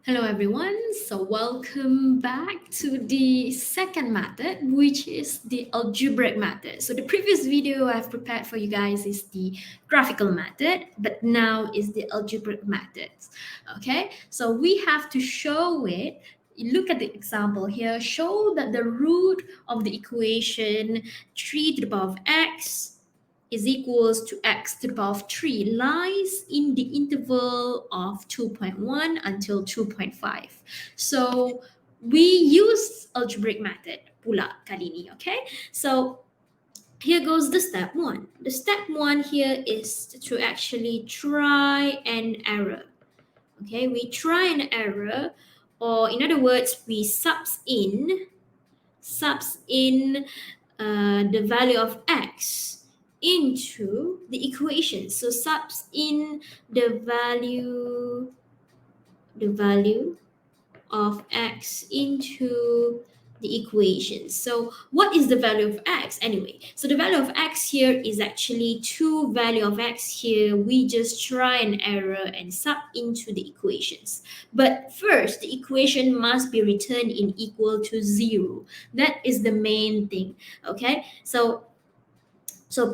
Hello everyone, so welcome back to the second method, which is the algebraic method. So the previous video I've prepared for you guys is the graphical method, but now is the algebraic method. Okay, so we have to show it. You look at the example here, show that the root of the equation 3 to the power of x is equals to x to the power of 3 lies in the interval of 2.1 until 2.5. So we use algebraic method pula kali ni, okay? So here goes the step one. The step one here is to actually try and error. Okay, we try and error, or in other words, we subs in the value of x into the equation. So subs in the value of x into the equation. So what is the value of x anyway? So the value of x here is actually 2 value of x here. We just try and error and sub into the equations. But first, the equation must be returned in equal to 0. That is the main thing. Okay, so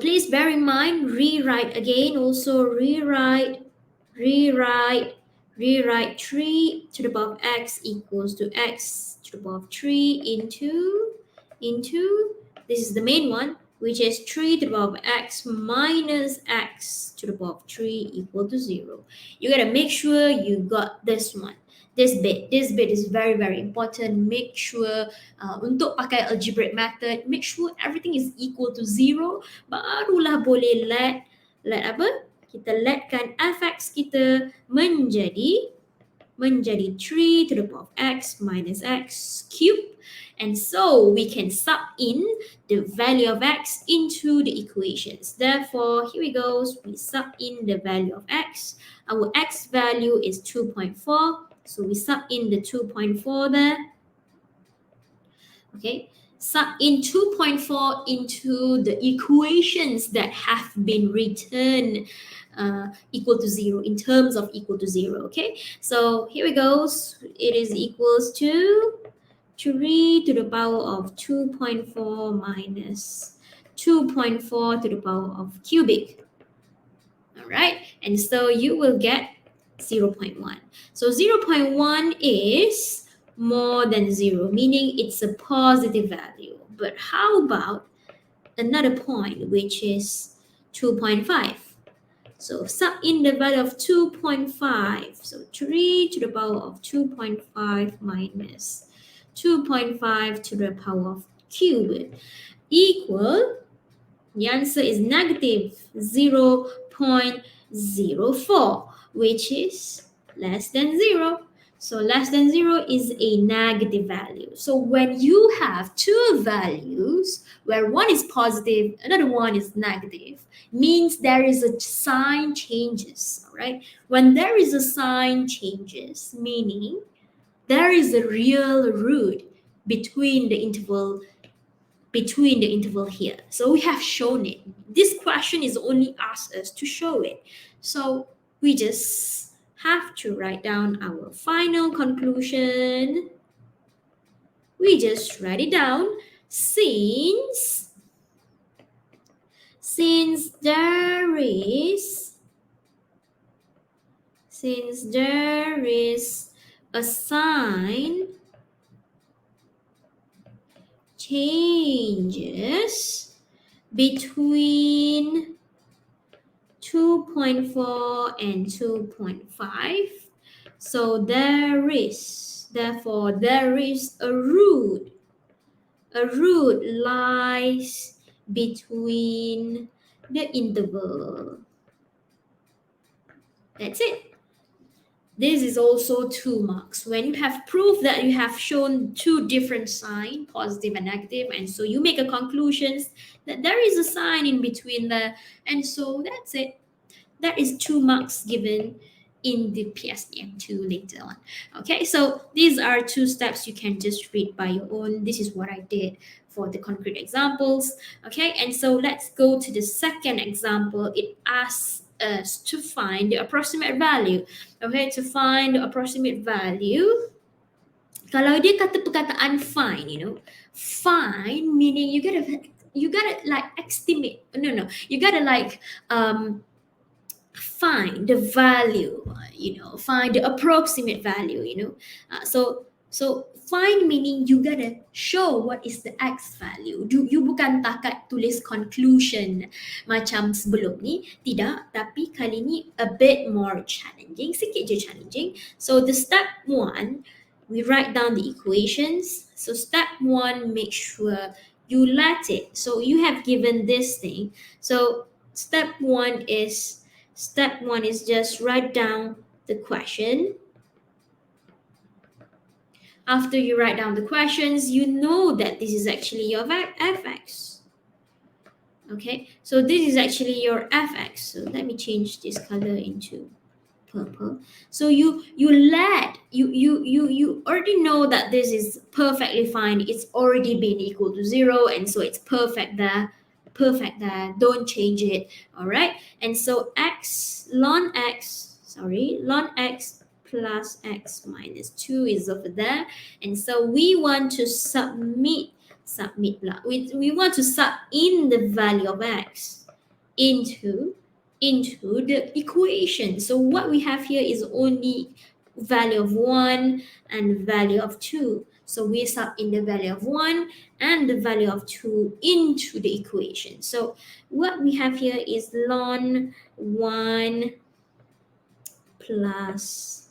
please bear in mind, rewrite again, also rewrite 3 to the power of x equals to x to the power of 3 into this is the main one, which is 3 to the power of x minus x to the power of 3 equal to 0. You gotta make sure you got this one. This bit is very important. Make sure untuk pakai algebraic method, make sure everything is equal to 0, barulah boleh let apa? Kita letkan fx kita menjadi 3 to the power of x minus x cubed, and so we can sub in the value of x into the equations. Therefore, here we go. We sub in the value of x. Our x value is 2.4, so we sub in the 2.4 there. Okay, sub in 2.4 into the equations that have been returned equal to 0, in terms of equal to 0. Okay, so here we go. It is equals to 3 to the power of 2.4 minus 2.4 to the power of cubic. All right, and so you will get 0.1. So 0.1 is more than 0, meaning it's a positive value. But how about another point, which is 2.5? So sub in the value of 2.5. So 3 to the power of 2.5 minus 2.5 to the power of cube equal, the answer is negative 0.04, which is less than 0. So less than 0 is a negative value. So when you have two values where one is positive, another one is negative, means there is a sign changes, all right? When there is a sign changes, meaning there is a real root between the interval here. So we have shown it. This question is only asked us to show it. So we just have to write down our final conclusion. We just write it down. Since there is a sign changes between 2.4 and 2.5. So therefore there is a root. A root lies between the interval. That's it. This is also 2 marks. When you have proof that you have shown two different signs, positive and negative, and so you make a conclusion that there is a sign in between there, and so that's it. That is 2 marks given in the PSDM2 later on. Okay, so these are 2 steps you can just read by your own. This is what I did for the concrete examples. Okay, and so let's go to the second example. It asks us to find the approximate value. Okay, to find the approximate value, kalau dia kata perkataan find, find meaning you gotta like estimate. No, you gotta like find the value, find the approximate value, so find meaning you gotta show what is the x value. You bukan takat tulis conclusion macam sebelum ni, tidak, tapi kali ni a bit more challenging, sikit je challenging. So the step one, we write down the equations. So step one, make sure you let it. So you have given this thing. So step one is just write down the question. After you write down the questions, you know that this is actually your fx. Okay, so this is actually your fx. So let me change this color into purple. So you already know that this is perfectly fine. It's already been equal to 0, and so it's perfect there. Don't change it. All right, and so ln x plus x minus 2 is over there, and so we want to submit we want to sub in the value of x into the equation. So what we have here is only value of 1 and value of 2. So we sub in the value of 1 and the value of 2 into the equation. So what we have here is ln 1 plus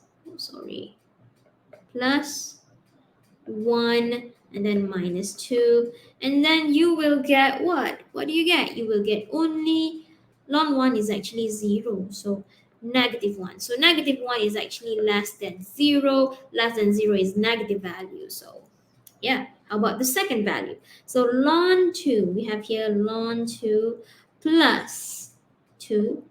1 and then minus 2, and then you will get what do you get? You will get only ln 1 is actually 0, so -1. So -1 is actually less than 0. Less than 0 is negative value. So yeah, how about the second value? So ln 2, we have here ln 2 plus 2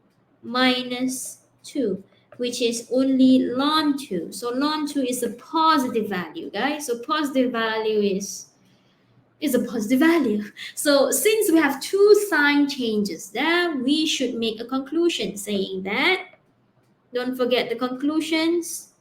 minus 2, which is only ln 2. So ln 2 is a positive value, guys. So positive value is a positive value. So since we have two sign changes there, we should make a conclusion saying that, don't forget the conclusions.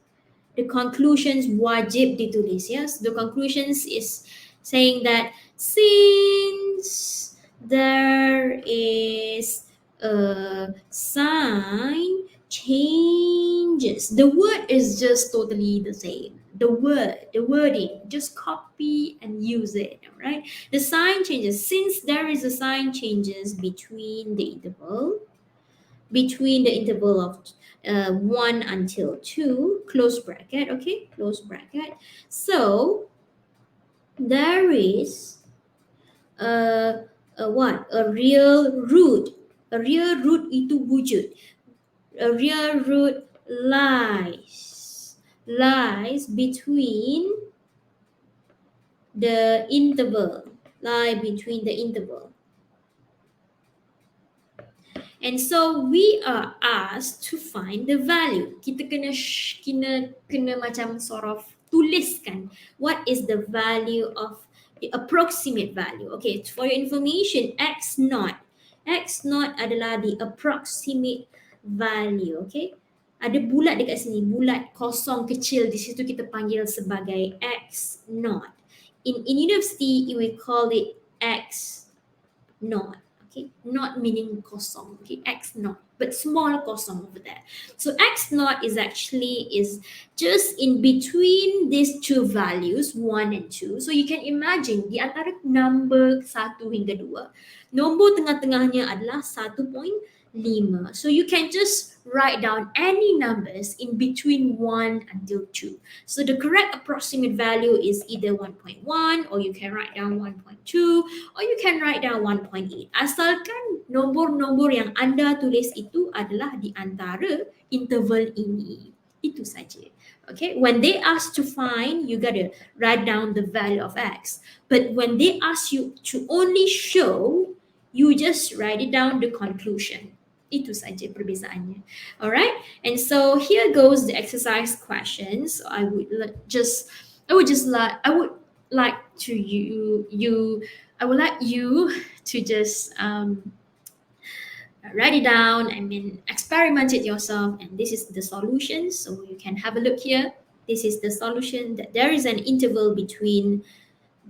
The conclusions wajib ditulis. Yes, the conclusions is saying that since there is a sign changes, the word is just totally the same. The wording, just copy and use it. All right, the sign changes. Since there is a sign changes between the interval of 1 until 2, close bracket, okay, close bracket. So there is a real root. A real root itu wujud. A real root lies between the interval. And so we are asked to find the value. Kita kena macam sort of tuliskan what is the value of the approximate value. Okay, for your information, x naught adalah the approximate value. Okay, ada bulat dekat sini, bulat kosong kecil di situ kita panggil sebagai x naught. In university, we call it x naught. Okay, not meaning kosong. Okay, x naught, but small kosong over there. So x naught is just in between these two values, 1 and 2. So you can imagine di antara number 1 hingga 2, nombor tengah-tengahnya adalah 1.5. So you can just write down any numbers in between 1 until 2. So the correct approximate value is either 1.1, or you can write down 1.2, or you can write down 1.8. Asalkan nombor-nombor yang anda tulis itu adalah di antara interval ini. Itu saja. Okay, when they ask to find, you gotta write down the value of x. But when they ask you to only show, you just write it down the conclusion. Itu saja perbezaannya. Alright, and so here goes the exercise questions. So I would like you to just write it down, experiment it yourself, and this is the solution. So you can have a look here. This is the solution, that there is an interval between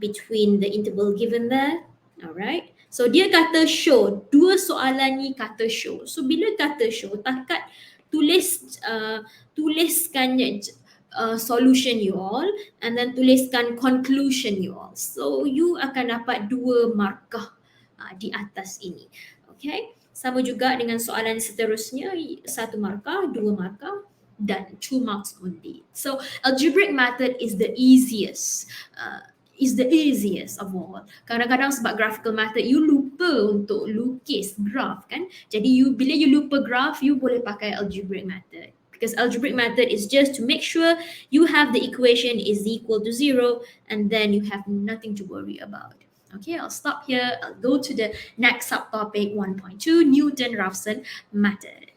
the interval given there. Alright. So dia kata show. Dua soalan ni kata show. So bila kata show, takat tuliskan solution you all, and then tuliskan conclusion you all. So you akan dapat 2 markah di atas ini. Okay. Sama juga dengan soalan seterusnya, 1 markah, 2 markah, dan 2 marks only. So algebraic method is the easiest. Is the easiest of all. Kadang-kadang sebab graphical method, you lupa untuk lukis graph kan. Jadi bila you lupa graph, you boleh pakai algebraic method. Because algebraic method is just to make sure you have the equation is equal to 0, and then you have nothing to worry about. Okay, I'll stop here. I'll go to the next subtopic 1.2, Newton-Raphson method.